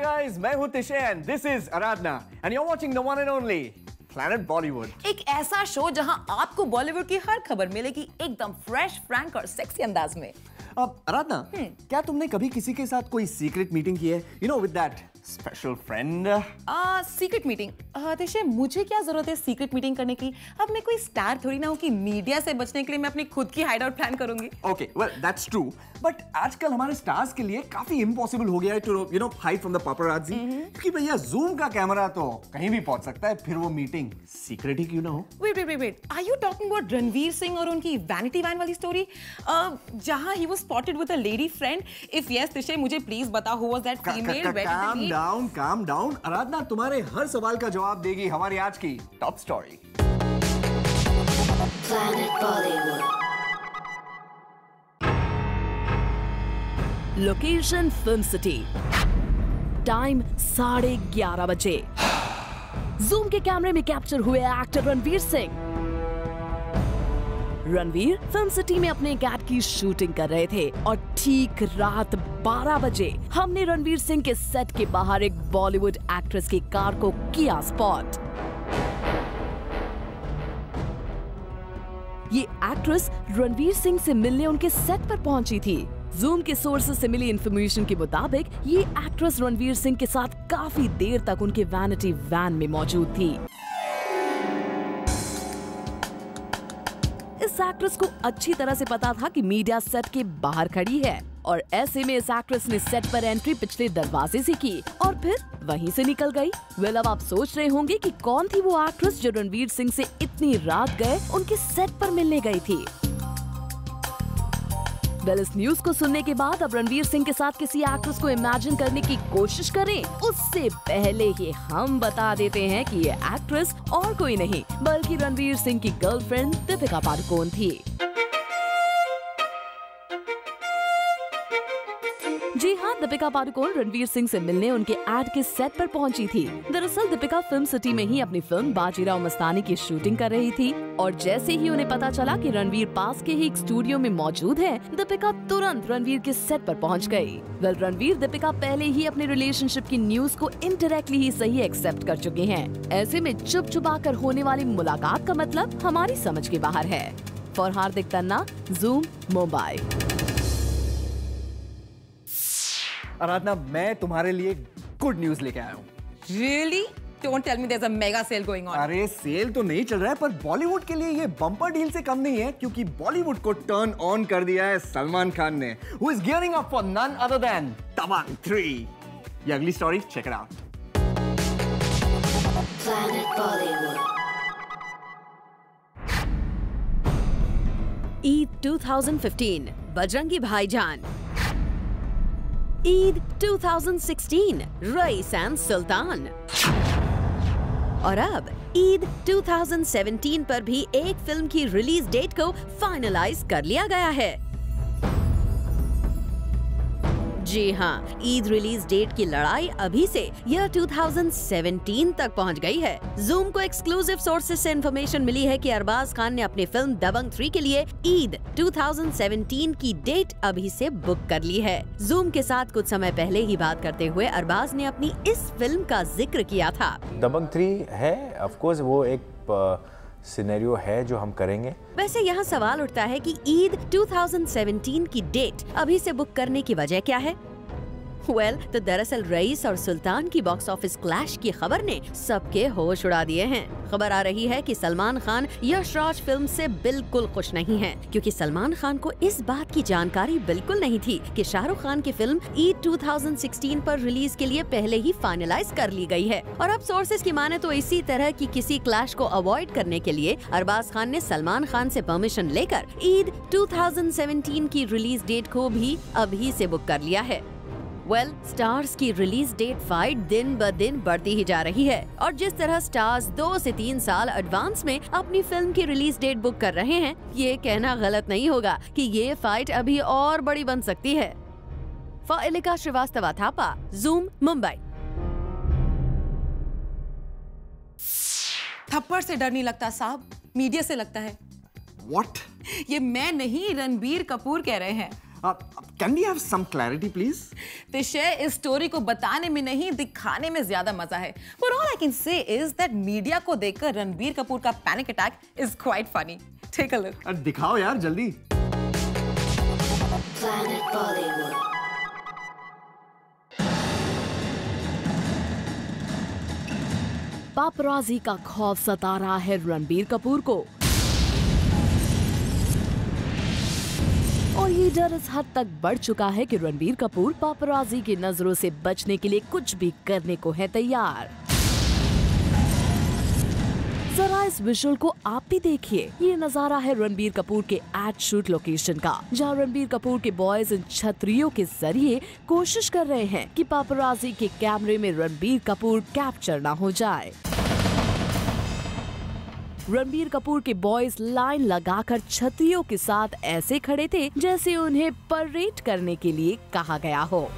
guys, मैं हूँ तिशे and this is Aradhana and you're watching the one and only Planet Bollywood. एक ऐसा show जहां आपको बॉलीवुड की हर खबर मिलेगी एकदम फ्रेश, फ्रैंक और सेक्सी अंदाज में। अब आराधना, क्या तुमने कभी किसी के साथ कोई सीक्रेट मीटिंग की है? You know, with that special friend? Secret meeting? Tishe, मुझे क्या जरूरत है सीक्रेट मीटिंग करने की? अब मैं कोई स्टार थोड़ी ना हूँ कि मीडिया से बचने के लिए मैं अपनी खुद की हाइड आउट प्लान करूंगी। Okay, well that's true. But आजकल हमारे स्टार्स के लिए काफी इम्पॉसिबल हो गया है to you know hide from the paparazzi. क्योंकि भैया Zoom का कैमरा तो कहीं भी पहुंच सकता है, फिर वो मीटिंग सीक्रेट ही क्यों ना हो? Wait. Are you talking about Ranveer Singh और उनकी वैनिटी वैन वाली स्टोरी? जहाँ he was spotted with a lady friend. If yes, तिशे, मुझे प्लीज बता who was that female? Calm down. आराधना तुम्हारे हर सवाल का जवाब देगी हमारी आज की top story. Planet Bollywood. Location film city, time 11:30 बजे। जूम के कैमरे में कैप्चर हुए actor Ranveer Singh. Ranveer film city में अपने एक ऐड की शूटिंग कर रहे थे और ठीक रात 12 बजे हमने रणवीर सिंह के सेट के बाहर एक बॉलीवुड एक्ट्रेस की कार को किया स्पॉट। ये एक्ट्रेस रणवीर सिंह से मिलने उनके सेट पर पहुंची थी। जूम के सोर्सेस से मिली इंफॉर्मेशन के मुताबिक ये एक्ट्रेस रणवीर सिंह के साथ काफी देर तक उनके वैनिटी वैन में मौजूद थी। इस एक्ट्रेस को अच्छी तरह से पता था कि मीडिया सेट के बाहर खड़ी है और ऐसे में इस एक्ट्रेस ने सेट पर एंट्री पिछले दरवाजे से की और फिर वहीं से निकल गई। वेल, अब आप सोच रहे होंगे कि कौन थी वो एक्ट्रेस जो रणवीर सिंह से इतनी रात गए उनके सेट पर मिलने गई थी। वेल, इस न्यूज को सुनने के बाद अब रणवीर सिंह के साथ किसी एक्ट्रेस को इमेजिन करने की कोशिश करें उससे पहले ही हम बता देते हैं कि ये एक्ट्रेस और कोई नहीं बल्कि रणवीर सिंह की गर्लफ्रेंड दीपिका पादुकोण थी। जी हाँ, दीपिका पादुकोण रणवीर सिंह से मिलने उनके एड के सेट पर पहुंची थी। दरअसल दीपिका फिल्म सिटी में ही अपनी फिल्म बाजीराव मस्तानी की शूटिंग कर रही थी और जैसे ही उन्हें पता चला कि रणवीर पास के ही एक स्टूडियो में मौजूद है, दीपिका तुरंत रणवीर के सेट पर पहुंच गई। वेल, रणवीर दीपिका पहले ही अपने रिलेशनशिप की न्यूज को इनडायरेक्टली ही सही एक्सेप्ट कर चुके हैं। ऐसे में चुप छुपा कर होने वाली मुलाकात का मतलब हमारी समझ के बाहर है। For Hardik Tanna, zoom, Mumbai. आराधना, मैं तुम्हारे लिए गुड न्यूज लेके आया हूँ। Really? Don't tell me there's a mega sale going on. अरे सेल तो नहीं चल रहा है पर बॉलीवुड के लिए ये बम्पर डील से कम नहीं है क्योंकि बॉलीवुड को टर्न ऑन कर दिया है सलमान खान ने, who is gearing up for none other than दबंग 3। ये अगली story check it out. Planet Bollywood. Eid 2015, Bajrangi Bhaijaan. Eid 2016, Raees and Sultan. और अब ईद 2017 पर भी एक फिल्म की रिलीज डेट को फाइनलाइज कर लिया गया है। जी हाँ, ईद रिलीज डेट की लड़ाई अभी से ईयर 2017 तक पहुंच गई है। जूम को एक्सक्लूसिव सोर्सेज से इंफॉर्मेशन मिली है कि अरबाज खान ने अपनी फिल्म दबंग 3 के लिए ईद 2017 की डेट अभी से बुक कर ली है। जूम के साथ कुछ समय पहले ही बात करते हुए अरबाज ने अपनी इस फिल्म का जिक्र किया था। दबंग 3 है, ऑफ कोर्स वो एक सिनेरियो है जो हम करेंगे। वैसे यहाँ सवाल उठता है कि ईद 2017 की डेट अभी से बुक करने की वजह क्या है? तो दरअसल रईस और सुल्तान की बॉक्स ऑफिस क्लैश की खबर ने सबके होश उड़ा दिए हैं। खबर आ रही है कि सलमान खान यश राज फिल्म से बिल्कुल खुश नहीं हैं, क्योंकि सलमान खान को इस बात की जानकारी बिल्कुल नहीं थी कि शाहरुख खान की फिल्म ईद 2016 पर रिलीज के लिए पहले ही फाइनलाइज कर ली गई है। और अब सोर्सेज की माने तो इसी तरह की किसी क्लैश को अवॉइड करने के लिए अरबाज खान ने सलमान खान से परमिशन लेकर ईद 2017 की रिलीज डेट को भी अभी से बुक कर लिया है। स्टार्स की रिलीज डेट फाइट दिन ब दिन बढ़ती ही जा रही है और जिस तरह स्टार्स 2 से 3 साल एडवांस में अपनी फिल्म की रिलीज डेट बुक कर रहे हैं, ये कहना गलत नहीं होगा कि ये फाइट अभी और बड़ी बन सकती है। फाइलिका श्रीवास्तव थापा, जूम, मुंबई। थप्पड़ से डर नहीं लगता साहब, मीडिया से लगता है। What? ये मैं नहीं, रणबीर कपूर कह रहे हैं। Can we have some clarity, please? तिशे, इस स्टोरी को बताने में नहीं दिखाने में ज्यादा मजा है. But all I can say is that media को देखकर रणबीर कपूर का panic attack is quite funny. Take a look. दिखाओ यार जल्दी. Planet Bollywood. पापराजी का खौफ सता रहा है रणबीर कपूर को और ये डर इस हद तक बढ़ चुका है कि रणबीर कपूर पापराजी की नजरों से बचने के लिए कुछ भी करने को है तैयार. जरा इस विजुअल को आप भी देखिए. ये नजारा है रणबीर कपूर के एड शूट लोकेशन का, जहाँ रणबीर कपूर के बॉयज इन छतरियों के जरिए कोशिश कर रहे हैं कि पापराजी के कैमरे में रणबीर कपूर कैप्चर ना हो जाए. रणबीर कपूर के बॉयज लाइन लगाकर छतरियों के साथ ऐसे खड़े थे जैसे उन्हें परेड करने के लिए कहा गया हो.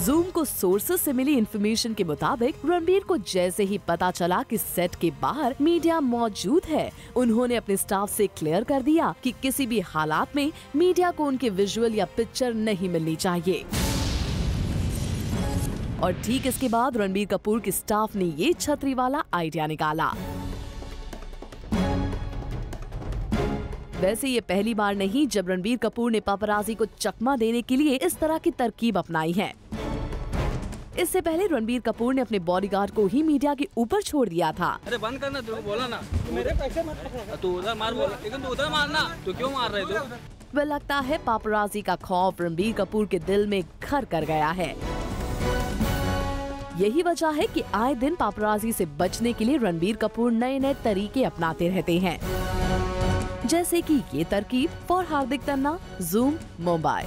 जूम को सोर्सेस से मिली इंफॉर्मेशन के मुताबिक रणबीर को जैसे ही पता चला कि सेट के बाहर मीडिया मौजूद है, उन्होंने अपने स्टाफ से क्लियर कर दिया कि किसी भी हालात में मीडिया को उनके विजुअल या पिक्चर नहीं मिलनी चाहिए. और ठीक इसके बाद रणबीर कपूर के स्टाफ ने ये छतरी वाला आइडिया निकाला. वैसे ये पहली बार नहीं जब रणबीर कपूर ने पापराजी को चकमा देने के लिए इस तरह की तरकीब अपनाई है. इससे पहले रणबीर कपूर ने अपने बॉडीगार्ड को ही मीडिया के ऊपर छोड़ दिया था. अरे बंद करना, तू बोला ना, मेरे पैसे मत पकड़, तू उधर मार बोला, लेकिन तू उधर मारना, तू क्यों मार रहे तू? वह लगता है पापराजी का खौफ रणबीर कपूर के दिल में घर कर गया है. यही वजह है कि आए दिन पापराजी से बचने के लिए रणबीर कपूर नए नए तरीके अपनाते रहते हैं, जैसे कि ये तरकीब for Hardik Tanna, zoom, Mumbai.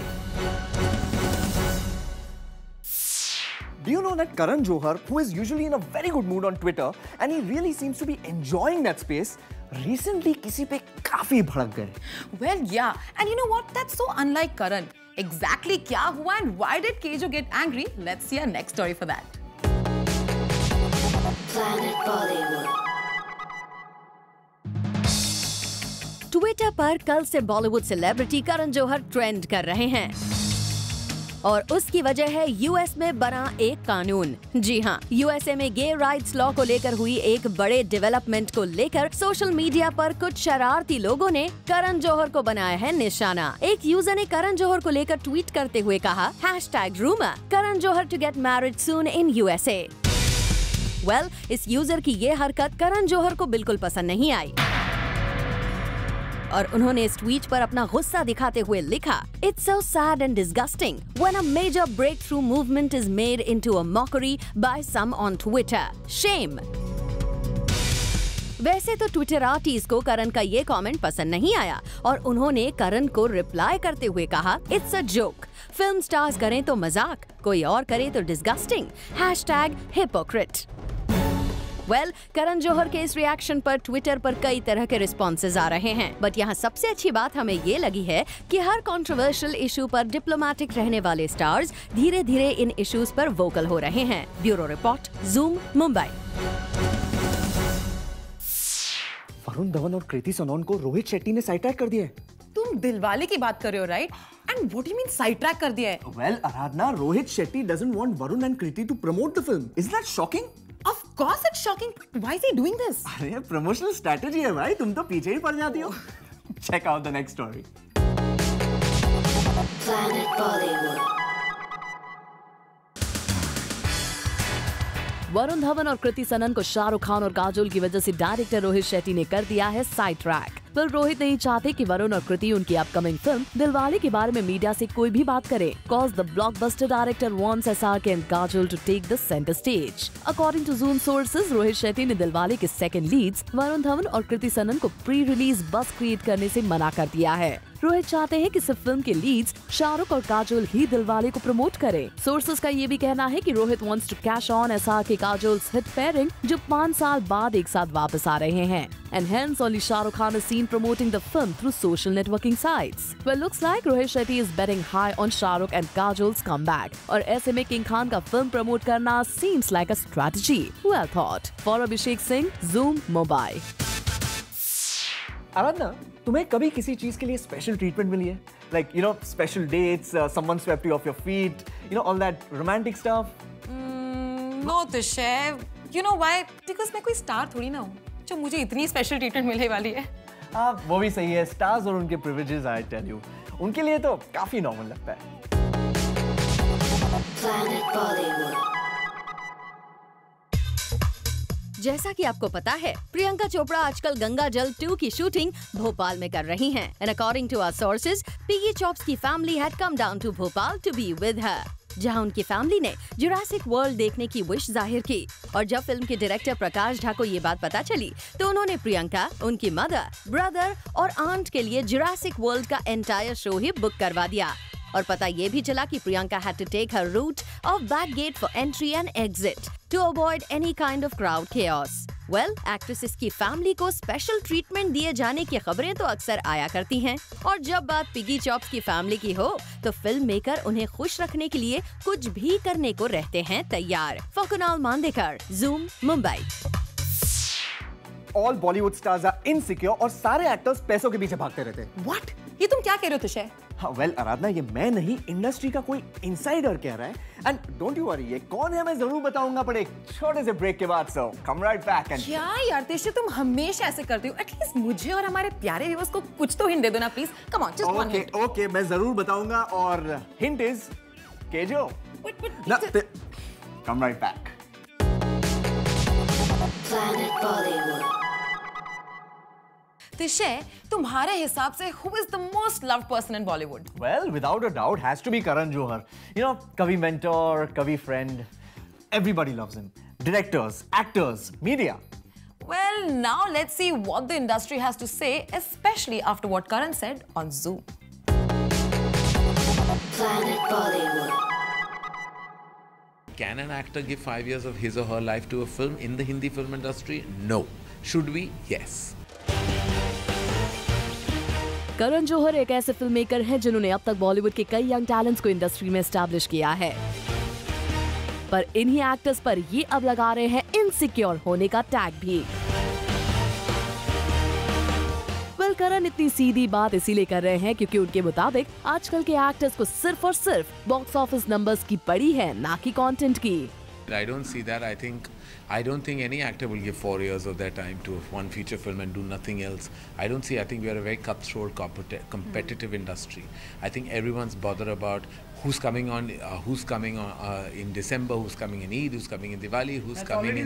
Do you know that Karan Johar, who is usually in a very good mood on Twitter, and he really seems to be enjoying that space, recently किसी पे काफी भड़क गए. Well, yeah, and you know what? That's so unlike Karan. Exactly क्या हुआ and why did Kejo get angry? Let's see our next story for that. Planet Bollywood. Twitter पर कल से बॉलीवुड सेलिब्रिटी करण जौहर ट्रेंड कर रहे हैं और उसकी वजह है यूएस में बना एक कानून. जी हाँ, यूएसए में गे राइट्स लॉ को लेकर हुई एक बड़े डेवलपमेंट को लेकर सोशल मीडिया पर कुछ शरारती लोगों ने करण जौहर को बनाया है निशाना. एक यूजर ने करण जौहर को लेकर ट्वीट करते हुए कहा #rumor Karan Johar to get married soon in USA. Well, इस यूजर की ये हरकत करण जौहर को बिल्कुल पसंद नहीं आई और उन्होंने इस ट्वीट पर अपना गुस्सा दिखाते हुए लिखा, "It's so sad and disgusting when a major breakthrough movement is made into a mockery by some on Twitter. Shame." वैसे तो ट्विटर आर्टिस्ट को करण का ये कमेंट पसंद नहीं आया और उन्होंने करण को रिप्लाई करते हुए कहा, "It's a joke. Film stars करें तो मजाक, कोई और करे तो disgusting. #hypocrite." Well, Karan Johar के इस रिएक्शन पर ट्विटर पर कई तरह के रिस्पॉन्सेज आ रहे हैं, बट यहाँ सबसे अच्छी बात हमें ये लगी है कि हर कंट्रोवर्शियल इशू पर डिप्लोमेटिक रहने वाले स्टार्स धीरे धीरे इन इश्यूज पर वोकल हो रहे हैं. Bureau report, zoom, Mumbai. Varun Dhawan और कृति सनोन को रोहित शेट्टी ने साइड ट्रैक कर दिया है. तुम दिलवाले की बात कर रहे हो, right? And what do you mean side track कर दिया है? Well, Aradhana, Rohit Shetty doesn't want Varun and Kriti to promote the film. Isn't that shocking? Of course it's shocking. Why is he doing this? अरे promotional strategy है भाई, तुम तो पीछे ही पड़ जाती हो. Check out the next story. Planet Bollywood. Varun Dhawan और कृति सनन को शाहरुख खान और काजोल की वजह से डायरेक्टर रोहित शेट्टी ने कर दिया है साइड ट्रैक. पर रोहित नहीं चाहते कि वरुण और कृति उनकी अपकमिंग फिल्म दिलवाले के बारे में मीडिया से कोई भी बात करे. Cause the blockbuster director wants SRK and Kajol to take the center stage. According to Zoom sources, Rohit Shetty ने दिलवाले के सेकंड लीड्स वरुण धवन और कृति सनन को प्री रिलीज बस क्रिएट करने से मना कर दिया है. रोहित चाहते हैं कि सिर्फ फिल्म के लीड्स शाहरुख और काजोल ही दिलवाले को प्रमोट करें. सोर्सेस का ये भी कहना है कि Rohit wants to cash on SRK Kajol's hit pairing जो 5 साल बाद एक साथ वापस आ रहे हैं. And hence only Shah Rukh Khan is seen promoting the film through social networking sites. Well, looks like Rohit Shetty is betting high on Shah Rukh and Kajol's comeback. और ऐसे में King Khan का film promote करना seems like a strategy. Well thought. For Abhishek Singh, Zoom, Mumbai. आराधना, तुम्हें कभी किसी चीज के लिए स्पेशल ट्रीटमेंट मिली है? Like, you know, special dates, someone swept you off your feet, you know, all that romantic stuff? No, Tishay. You know why? Because मैं कोई star थोड़ी ना हूँ जो मुझे इतनी स्पेशल ट्रीटमेंट मिलने वाली है। वो भी सही है। स्टार्स और उनके प्रिविलेजेस, I tell you, उनके लिए तो काफी नॉर्मल लगता है। Planet Bollywood. जैसा कि आपको पता है, प्रियंका चोपड़ा आजकल गंगा जल 2 की शूटिंग भोपाल में कर रही हैं। And according to our sources, Piggy Chops की family had come down to Bhopal to be with her, जहां उनकी फैमिली ने जुरासिक वर्ल्ड देखने की विश जाहिर की। और जब फिल्म के डायरेक्टर प्रकाश झा को ये बात पता चली, तो उन्होंने प्रियंका, उनकी मदर, ब्रदर और आंट के लिए जुरासिक वर्ल्ड का एंटायर शो ही बुक करवा दिया। और पता ये भी चला कि Priyanka had to take her route of back gate for entry and exit to avoid any kind of crowd chaos. Well, actresses की फैमिली को स्पेशल ट्रीटमेंट दिए जाने की खबरें तो अक्सर आया करती हैं। और जब बात पिगी चॉप्स की फैमिली की हो, तो फिल्म मेकर उन्हें खुश रखने के लिए कुछ भी करने को रहते हैं तैयार। Kunal Mandekar, Zoom, Mumbai. All Bollywood stars are insecure और सारे एक्टर्स पैसों के पीछे भागते रहते हैं। What? ये तुम क्या कह रहे हो तुषार? हाँ, well, आराधना, ये मैं नहीं, इंडस्ट्री का कोई इनसाइडर कह रहा है। एंड डोंट यू वरी, ये कौन है मैं जरूर बताऊंगा, पर एक छोटे से ब्रेक के बाद। सो कम राइट बैक। एंड क्या यार तिशे, तुम हमेशा ऐसे करते हो। एटलीस्ट मुझे और हमारे प्यारे व्यूअर्स को कुछ तो हिंट दे दो ना please. Come on, just one hint. Okay, मैं जरूर बताऊंगा। और hint is KJo. Come right back. Planet Bollywood. तिशे, तुम्हारे हिसाब से who is the most loved person in Bollywood? Well, without a doubt, has to be Karan Johar. You know, Kavi mentor, Kavi friend. Everybody loves him. Directors, actors, media. Well, now let's see what the industry has to say, especially after what Karan said on Zoom. Planet Bollywood. Can an actor give 5 years of his or her life to a film in the Hindi film industry? No. Should we? Yes. Karan Johar एक ऐसे film maker हैं जिन्होंने अब तक बॉलीवुड के कई young talents को industry में एस्टैब्लिश किया है, पर इन्हीं एक्टर्स पर ये अब लगा रहे हैं इनसिक्योर होने का टैग भी। करण इतनी सीधी बात इसीलिए कर रहे हैं क्योंकि उनके मुताबिक आजकल के एक्टर्स को सिर्फ और सिर्फ बॉक्स ऑफिस नंबर्स की पड़ी है, ना कि कंटेंट की। I don't see that. I don't think any actor will give 4 years of their time to one feature film and do nothing else. I think we are a very cutthroat, competitive industry. I think everyone's bothered about who's coming on in December, who's coming in Eid, who's coming in Diwali, who's coming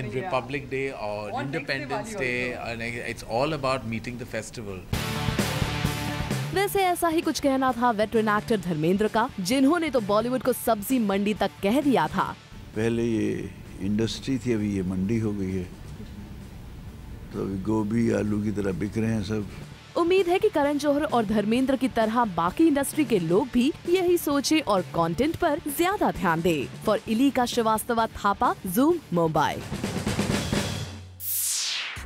in Republic Day or Independence Day. And it's all about meeting the festival. वैसे ऐसा ही कुछ कहना था veteran actor Dharmendra का, जिन्होंने तो बॉलीवुड को सब्जी मंडी तक कह दिया था। पहले ये इंडस्ट्री थी, अभी ये मंडी हो गई है, तो अभी गोभी आलू की तरह बिक रहे हैं सब। उम्मीद है कि करण जौहर और धर्मेंद्र की तरह बाकी इंडस्ट्री के लोग भी यही सोचे और कंटेंट पर ज्यादा ध्यान दे। For Ilika Srivastava Thapa, Zoom, Mumbai.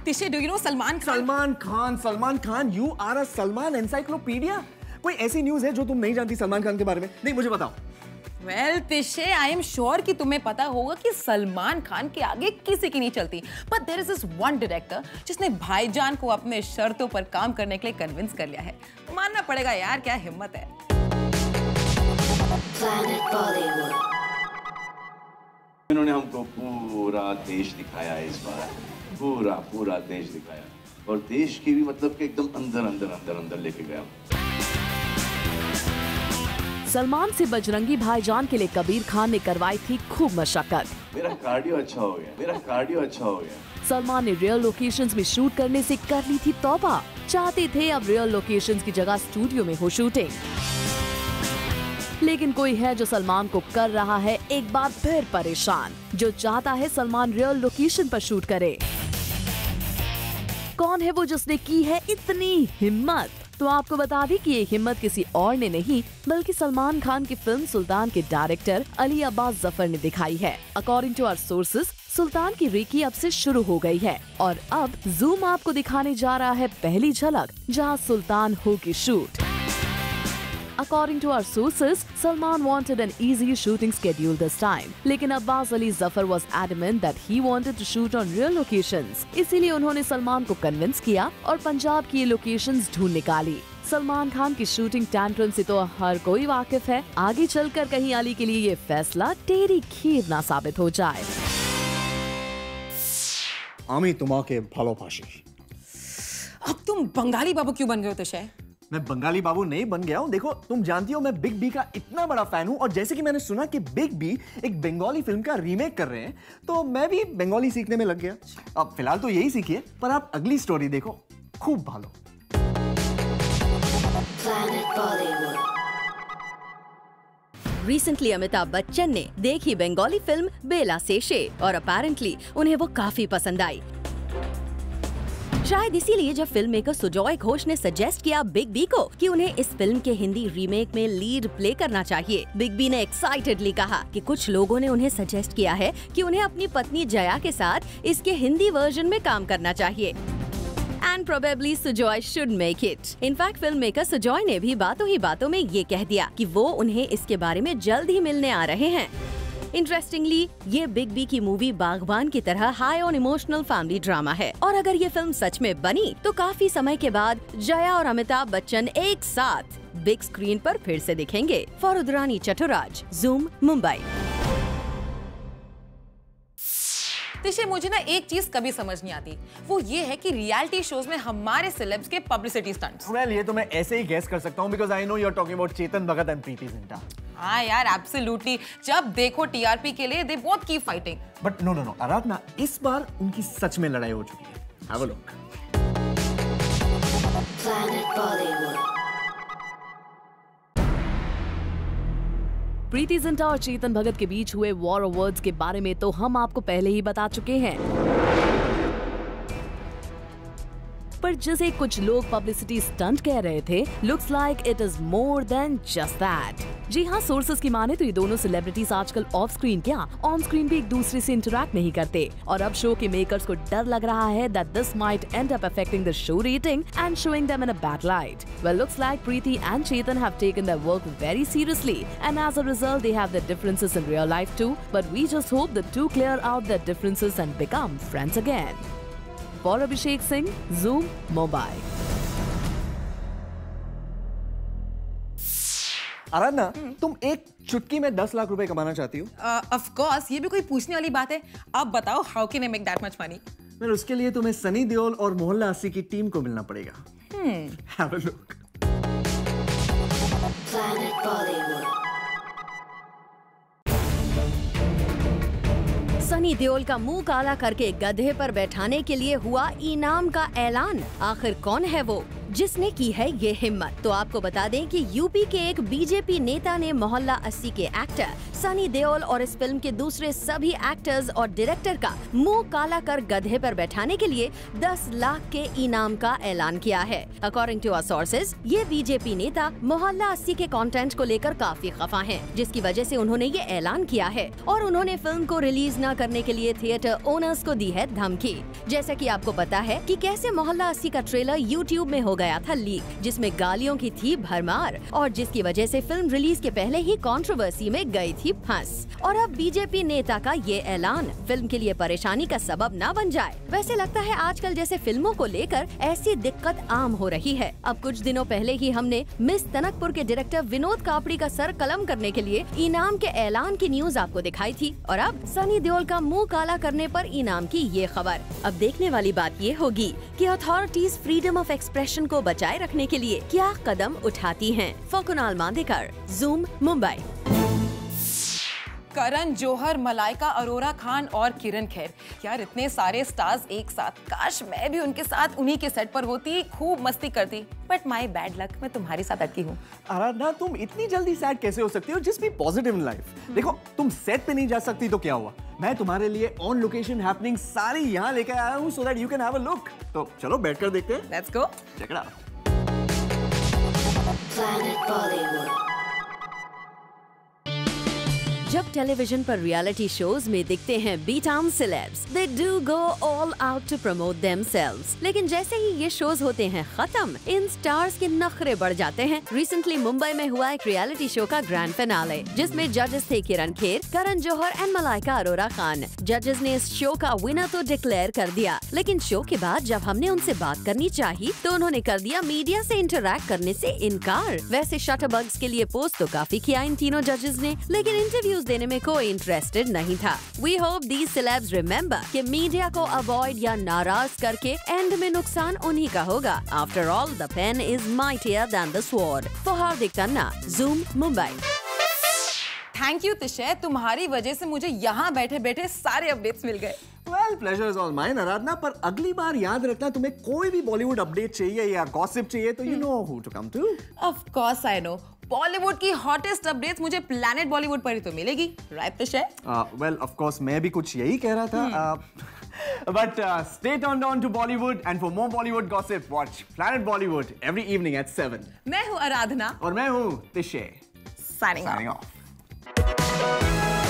Tishe, do you know Salman Khan? Salman Khan, you are a Salman encyclopedia. कोई ऐसी न्यूज़ है जो तुम नहीं जानती सलमान खान के बारे में? नहीं, मुझे बताओ। Well, तिशे, I am sure कि तुम्हें पता होगा कि सलमान खान के आगे किसी की नहीं चलती। But there is this one director जिसने भाईजान को अपने शर्तों पर काम करने के लिए कन्विंस कर लिया है। मानना पड़ेगा यार, क्या हिम्मत है। Planet Bollywood. इन्होंने हमको पूरा देश दिखाया है इस बार, पूरा देश दिखाया, और देश की भी मतलब कि एकदम अंदर लेके गया। सलमान से बजरंगी भाईजान के लिए कबीर खान ने करवाई थी खूब मशक्कत। मेरा कार्डियो अच्छा हो गया। सलमान ने रियल लोकेशंस में शूट करने से कर ली थी तौबा। चाहते थे अब रियल लोकेशंस की जगह स्टूडियो में हो शूटिंग, लेकिन कोई है जो सलमान को कर रहा है एक बार फिर परेशान, जो चाहता है सलमान रियल लोकेशन पर शूट करे। कौन है वो जिसने की है इतनी हिम्मत? तो आपको बता दी कि ये हिम्मत किसी और ने नहीं बल्कि सलमान खान की फिल्म सुल्तान के डायरेक्टर अली अब्बास जफर ने दिखाई है। अकॉर्डिंग टू आवर सोर्सेज, सुल्तान की रीकी अब से शुरू हो गई है और अब Zoom आपको दिखाने जा रहा है पहली झलक, जहां सुल्तान होगी shoot. According to our sources, Salman wanted an easy shooting schedule this time. लेकिन Abbas Ali Zafar was adamant that he wanted to shoot on real locations. इसीलिए उन्होंने सलमान को कन्विंस किया और पंजाब की लोकेशंस ढूंढ निकाली। सलमान खान की शूटिंग टैंट्रम से तो हर कोई वाकिफ है। आगे चलकर कहीं अली के लिए ये फैसला टेढ़ी खीर ना साबित हो जाए। आमी तुम्हारे भालो फाशी। अब तुम बंगाली बाबू क्यों बन गए हो तुषार? मैं बंगाली बाबू नहीं बन गया हूँ। देखो तुम जानती हो मैं बिग बी का इतना बड़ा फैन हूँ और जैसे कि मैंने सुना कि बिग बी एक बंगाली फिल्म का रीमेक कर रहे हैं तो मैं भी बंगाली सीखने में लग गया। अब फिलहाल तो यही सीखिए पर आप अगली स्टोरी देखो, खूब भालो। रिसेंटली अमिताभ बच्चन ने देखी बंगाली फिल्म बेला सेशे और अपेरेंटली उन्हें वो काफी पसंद आई। शायद इसीलिए जब फिल्म मेकर सुजॉय घोष ने सजेस्ट किया बिग बी को कि उन्हें इस फिल्म के हिंदी रीमेक में लीड प्ले करना चाहिए, बिग बी ने एक्साइटेडली कहा कि कुछ लोगों ने उन्हें सजेस्ट किया है कि उन्हें अपनी पत्नी जया के साथ इसके हिंदी वर्जन में काम करना चाहिए। And probably Sujoy should make it. In fact, film maker Sujoy ने भी बातों ही बातों में ये कह दिया कि वो उन्हें इसके बारे में जल्द ही मिलने आ रहे हैं। इंटरेस्टिंगली, ये बिग बी की मूवी बागबान की तरह high on emotional family drama है और अगर ये फिल्म सच में बनी तो काफी समय के बाद जया और अमिताभ बच्चन एक साथ बिग स्क्रीन पर फिर से दिखेंगे। फरुद्रानी चटुराज, ज़ूम, मुंबई। तिशे, मुझे ना एक चीज कभी समझ नहीं आती, वो ये है कि रियलिटी शोज में हमारे सेलेब्स के पब्लिसिटी स्टंट्स। वेल ये तो मैं ऐसे ही गेस कर सकता हूँ because I know you are talking about Chetan Bhagat and Preity Zinta. हाँ यार, एब्सोल्युटली। जब देखो टीआरपी के लिए they both keep fighting. But no Aradhana, इस बार उनकी सच में लड़ाई हो चुकी है। Have a look. Planet Bollywood. Preity Zinta और चेतन भगत के बीच हुए वॉर ऑफ वर्ड्स के बारे में तो हम आपको पहले ही बता चुके हैं, पर जिसे कुछ लोग पब्लिसिटी स्टंट कह रहे थे, looks like it is more than just that. जी हाँ, सोर्सेज की माने तो ये दोनों सेलिब्रिटीज आजकल ऑफ स्क्रीन क्या ऑन स्क्रीन भी एक दूसरे से इंटरैक्ट नहीं करते और अब शो के मेकर्स को डर लग रहा है that this might end up affecting the show rating and showing them in a bad light. Well, looks like Preeti and Chetan have taken their work very seriously and as a result they have their differences in real life too, but we just hope the two clear out their differences and become friends again. For Abhishek Singh, Zoom, Mumbai. Aradhana, तुम एक चुटकी में 10 लाख रुपए कमाना चाहती हो? Of course, ये भी कोई पूछने वाली बात है। अब बताओ, how can I make that much money? फिर उसके लिए तुम्हें सनी देओल और मोहल्ला 80 की टीम को मिलना पड़ेगा। Have a look. Planet Bollywood. Sunny Deol का मुंह काला करके गधे पर बैठाने के लिए हुआ इनाम का ऐलान। आखिर कौन है वो जिसने की है ये हिम्मत? तो आपको बता दें कि यूपी के एक बीजेपी नेता ने मोहल्ला 80 के एक्टर सनी देओल और इस फिल्म के दूसरे सभी एक्टर्स और डायरेक्टर का मुंह काला कर गधे पर बैठाने के लिए 10 लाख के इनाम का ऐलान किया है। अकॉर्डिंग टू आवर सोर्सेज, ये बीजेपी नेता मोहल्ला 80 के कंटेंट को लेकर काफी खफा हैं, जिसकी वजह से उन्होंने ये ऐलान किया है और उन्होंने फिल्म को रिलीज न करने के लिए थिएटर ओनर्स को दी है धमकी। जैसा कि आपको पता है कि कैसे मोहल्ला 80 का ट्रेलर यूट्यूब में हो गया था लीक, जिसमें गालियों की थी भरमार और जिसकी वजह से फिल्म रिलीज के पहले ही कंट्रोवर्सी में गई थी फंस। और अब बीजेपी नेता का ये ऐलान फिल्म के लिए परेशानी का सबब न बन जाए। वैसे लगता है आजकल जैसे फिल्मों को लेकर ऐसी दिक्कत आम हो रही है। अब कुछ दिनों पहले ही हमने मिस तनकपुर के डायरेक्टर विनोद कापड़ी का सर कलम करने के लिए इनाम के ऐलान की न्यूज आपको दिखाई थी और अब सनी देओल का मुंह काला करने पर इनाम की ये खबर। अब देखने वाली बात ये होगी कि अथॉरिटीज फ्रीडम ऑफ एक्सप्रेशन को बचाए रखने के लिए क्या कदम उठाती हैं। कुणाल मांदेकर, ज़ूम, मुंबई। करण जौहर, मलाइका अरोरा खान और किरण खेर, यार इतने सारे स्टार्स एक साथ, काश मैं भी उनके साथ उन्हीं के सेट पर होती, खूब मस्ती करती। बट माय बैड लक, मैं तुम्हारी साथ अटकी हूँ। आराधना, तुम इतनी जल्दी सैड कैसे हो सकती हो? Just be positive in life. देखो, तुम सेट पे नहीं जा सकती तो क्या हुआ, मैं तुम्हारे लिए ऑन लोकेशन हैपनिंग सारी यहाँ लेकर आया हूँ so that you can have a look. तो चलो बैठकर देखते हैं। Let's go. Check it out. Planet Bollywood. जब टेलीविजन पर रियलिटी शोज में दिखते हैं B town celebs, they do go all out to promote themselves. लेकिन जैसे ही ये शोज होते हैं खत्म, इन स्टार्स के नखरे बढ़ जाते हैं. रिसेंटली मुंबई में हुआ एक रियलिटी शो का ग्रैंड फिनाले, जिसमें जजेस थे किरण खेर, करण जौहर एंड मलाइका अरोरा खान. जजेस ने इस शो का विनर तो डिक्लेयर कर दिया, लेकिन शो के बाद जब हमने उनसे बात करनी चाहिए तो उन्होंने कर दिया मीडिया से इंटरैक्ट करने से इनकार. वैसे शटरबग्स के लिए पोस्ट तो काफी किया इन तीनों जजेस ने, लेकिन इंटरव्यूज देने में कोई इंटरेस्टेड नहीं था. We hope these celebs remember कि मीडिया को अवॉइड या नाराज करके एंड में नुकसान उन्हीं का होगा. After all the pen is mightier than the sword. For Hardik Tanna, Zoom, Mumbai. Thank you Tishe, तुम्हारी वजह से मुझे यहाँ बैठे बैठे सारे अपडेट्स मिल गए. Well, pleasure is all mine, आराधना. पर अगली बार याद रखना, तुम्हें कोई भी बॉलीवुड अपडेट चाहिए या गॉसिप चाहिए तो you know who to come to. Of course I know. Bollywood की हॉटेस्ट अपडेट्स मुझे प्लैनेट बॉलीवुड पर ही तो मिलेगी, राइट तिशे? Well, of course मैं भी कुछ यही कह रहा था. But stay tuned on to Bollywood, and for more Bollywood gossip, watch Planet Bollywood every evening at 7. मैं हूँ आराधना और मैं हूँ तिशे. Signing off. Signing off.